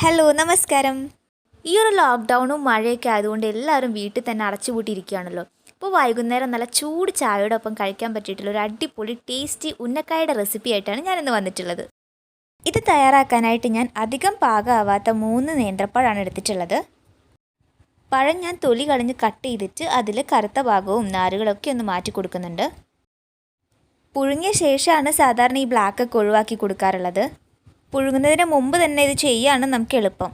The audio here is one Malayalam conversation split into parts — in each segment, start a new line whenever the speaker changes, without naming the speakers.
ഹലോ നമസ്കാരം. ഈ ഒരു ലോക്ക്ഡൗണും മഴയൊക്കെ ആയതുകൊണ്ട് എല്ലാവരും വീട്ടിൽ തന്നെ അടച്ചുപൂട്ടിയിരിക്കുകയാണല്ലോ. അപ്പോൾ വൈകുന്നേരം നല്ല ചൂട് ചായയുടെ ഒപ്പം കഴിക്കാൻ പറ്റിയിട്ടുള്ള ഒരു അടിപൊളി ടേസ്റ്റി ഉന്നക്കായുടെ റെസിപ്പി ആയിട്ടാണ് ഞാനിന്ന് വന്നിട്ടുള്ളത്. ഇത് തയ്യാറാക്കാനായിട്ട് ഞാൻ അധികം പാകമാവാത്ത 3 നേന്ത്രപ്പഴമാണ് എടുത്തിട്ടുള്ളത്. പഴം ഞാൻ തൊലി കളഞ്ഞ് കട്ട് ചെയ്തിട്ട് അതിൽ കറുത്ത ഭാഗവും നാരുകളൊക്കെ ഒന്ന് മാറ്റി കൊടുക്കുന്നുണ്ട്. പുഴുങ്ങിയ ശേഷമാണ് സാധാരണ ഈ ബ്ലാക്കൊക്കെ ഒഴിവാക്കി കൊടുക്കാറുള്ളത്. പുഴുങ്ങുന്നതിന് മുമ്പ് തന്നെ ഇത് ചെയ്യുകയാണ് നമുക്ക് എളുപ്പം.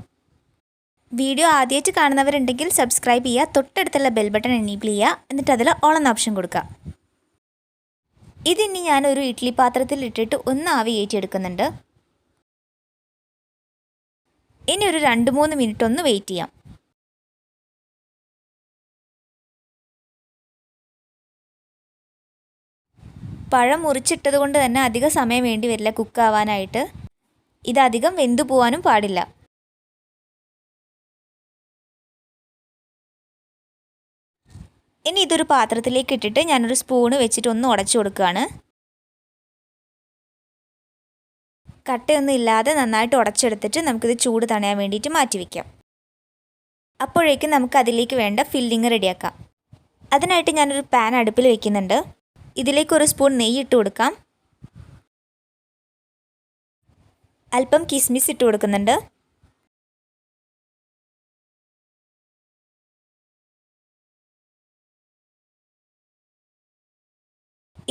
വീഡിയോ ആദ്യമായിട്ട് കാണുന്നവരുണ്ടെങ്കിൽ സബ്സ്ക്രൈബ് ചെയ്യുക, തൊട്ടടുത്തുള്ള ബെൽ ബട്ടൺ എനേബിൾ ചെയ്യുക, എന്നിട്ട് അതിൽ ഓൾ എന്ന ഓപ്ഷൻ കൊടുക്കുക. ഇതിനി ഞാനൊരു ഇഡ്ഡലി പാത്രത്തിൽ ഇട്ടിട്ട് ഒന്ന് ആവി കയറ്റിയെടുക്കുന്നുണ്ട്. ഇനി ഒരു 2-3 മിനിറ്റ് ഒന്ന് വെയിറ്റ് ചെയ്യാം. പഴം മുറിച്ചിട്ടത് കൊണ്ട് തന്നെ അധിക സമയം വേണ്ടി വരില്ല കുക്കാവാനായിട്ട്. ഇതധികം വെന്തു പോകാനും പാടില്ല. ഇനി ഇതൊരു പാത്രത്തിലേക്ക് ഇട്ടിട്ട് ഞാനൊരു സ്പൂണ് വെച്ചിട്ട് ഒന്ന് ഉടച്ചു കൊടുക്കുകയാണ്. കട്ടയൊന്നും ഇല്ലാതെ നന്നായിട്ട് ഉടച്ചെടുത്തിട്ട് നമുക്കിത് ചൂട് തണയാൻ വേണ്ടിയിട്ട് മാറ്റി വയ്ക്കാം. അപ്പോഴേക്കും നമുക്ക് അതിലേക്ക് വേണ്ട ഫില്ലിങ് റെഡിയാക്കാം. അതിനായിട്ട് ഞാനൊരു പാൻ അടുപ്പിൽ വയ്ക്കുന്നുണ്ട്. ഇതിലേക്ക് ഒരു സ്പൂൺ നെയ്യ് ഇട്ട് കൊടുക്കാം. അല്പം കിസ്മിസ് ഇട്ട് കൊടുക്കുന്നുണ്ട്.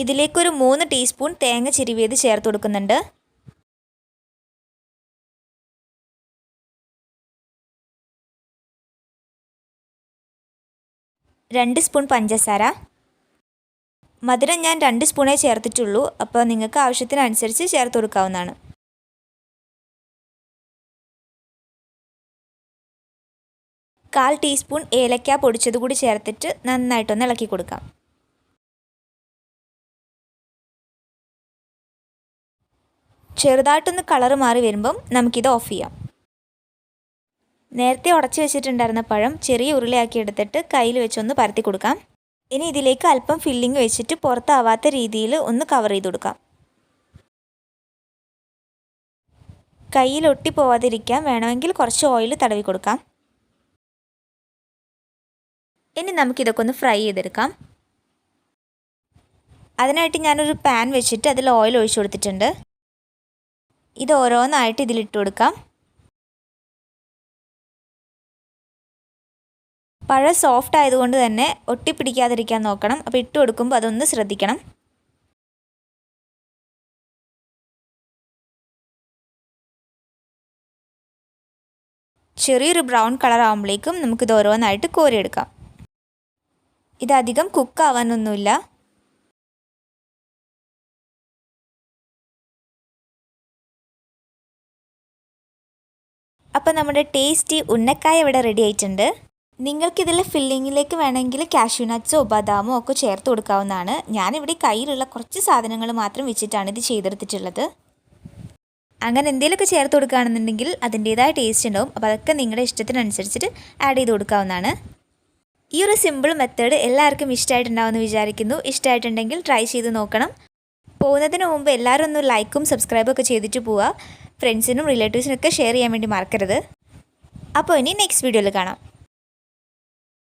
ഇതിലേക്കൊരു 3 ടീസ്പൂൺ തേങ്ങ ചിരവിയത് ചേർത്ത് കൊടുക്കുന്നുണ്ട്. 2 സ്പൂൺ പഞ്ചസാര. മധുരം ഞാൻ 2 സ്പൂണേ ചേർത്തിട്ടുള്ളൂ. അപ്പോൾ നിങ്ങൾക്ക് ആവശ്യത്തിനനുസരിച്ച് ചേർത്ത് കൊടുക്കാവുന്നതാണ്. 1/4 ടീസ്പൂൺ ഏലക്ക പൊടിച്ചത് കൂടി ചേർത്തിട്ട് നന്നായിട്ടൊന്ന് ഇളക്കി കൊടുക്കാം. ചെറുതായിട്ടൊന്ന് കളറ് മാറി വരുമ്പം നമുക്കിത് ഓഫ് ചെയ്യാം. നേരത്തെ ഉടച്ചു വെച്ചിട്ടുണ്ടായിരുന്ന പഴം ചെറിയ ഉരുളയാക്കി എടുത്തിട്ട് കയ്യിൽ വെച്ചൊന്ന് പരത്തി കൊടുക്കാം. ഇനി ഇതിലേക്ക് അല്പം ഫില്ലിങ് വെച്ചിട്ട് പുറത്താവാത്ത രീതിയിൽ ഒന്ന് കവർ ചെയ്ത് കൊടുക്കാം. കയ്യിൽ ഒട്ടി പോവാതിരിക്കാൻ വേണമെങ്കിൽ കുറച്ച് ഓയിൽ തടവി കൊടുക്കാം. ഇനി നമുക്കിതൊക്കെ ഒന്ന് ഫ്രൈ ചെയ്തെടുക്കാം. അതിനായിട്ട് ഞാനൊരു പാൻ വെച്ചിട്ട് അതിൽ ഓയിൽ ഒഴിച്ചു കൊടുത്തിട്ടുണ്ട്. ഇത് ഓരോന്നായിട്ട് ഇതിലിട്ട് കൊടുക്കാം. പഴം സോഫ്റ്റ് ആയതുകൊണ്ട് തന്നെ ഒട്ടിപ്പിടിക്കാതിരിക്കാൻ നോക്കണം. അപ്പോൾ ഇട്ട് കൊടുക്കുമ്പോൾ അതൊന്ന് ശ്രദ്ധിക്കണം. ചെറിയൊരു ബ്രൗൺ കളർ ആകുമ്പോഴേക്കും നമുക്കിത് ഓരോന്നായിട്ട് കോരിയെടുക്കാം. ഇതധികം കുക്കാവാനൊന്നുമില്ല. അപ്പോൾ നമ്മുടെ ടേസ്റ്റി ഉന്നക്കായ ഇവിടെ റെഡി ആയിട്ടുണ്ട്. നിങ്ങൾക്കിതിൽ ഫില്ലിങ്ങിലേക്ക് വേണമെങ്കിൽ കാഷ്യൂ നട്ട്സോ ബദാമോ ഒക്കെ ചേർത്ത് കൊടുക്കാവുന്നതാണ്. ഞാനിവിടെ കയ്യിലുള്ള കുറച്ച് സാധനങ്ങൾ മാത്രം വെച്ചിട്ടാണ് ഇത് ചെയ്തെടുത്തിട്ടുള്ളത്. അങ്ങനെ എന്തെങ്കിലുമൊക്കെ ചേർത്ത് കൊടുക്കുകയാണെന്നുണ്ടെങ്കിൽ അതിൻ്റേതായ ടേസ്റ്റ് ഉണ്ടാവും. അപ്പോൾ അതൊക്കെ നിങ്ങളുടെ ഇഷ്ടത്തിനനുസരിച്ചിട്ട് ആഡ് ചെയ്ത് കൊടുക്കാവുന്നതാണ്. ഈ ഒരു സിമ്പിൾ മെത്തേഡ് എല്ലാവർക്കും ഇഷ്ടമായിട്ടുണ്ടാവുമെന്ന് വിചാരിക്കുന്നു. ഇഷ്ടമായിട്ടുണ്ടെങ്കിൽ ട്രൈ ചെയ്ത് നോക്കണം. പോകുന്നതിന് മുമ്പ് എല്ലാവരും ഒന്ന് ലൈക്കും സബ്സ്ക്രൈബും ഒക്കെ ചെയ്തിട്ട് പോവുക. ഫ്രണ്ട്സിനും റിലേറ്റീവ്സിനൊക്കെ ഷെയർ ചെയ്യാൻ വേണ്ടി മറക്കരുത്. അപ്പോൾ ഇനി നെക്സ്റ്റ് വീഡിയോയിൽ കാണാം.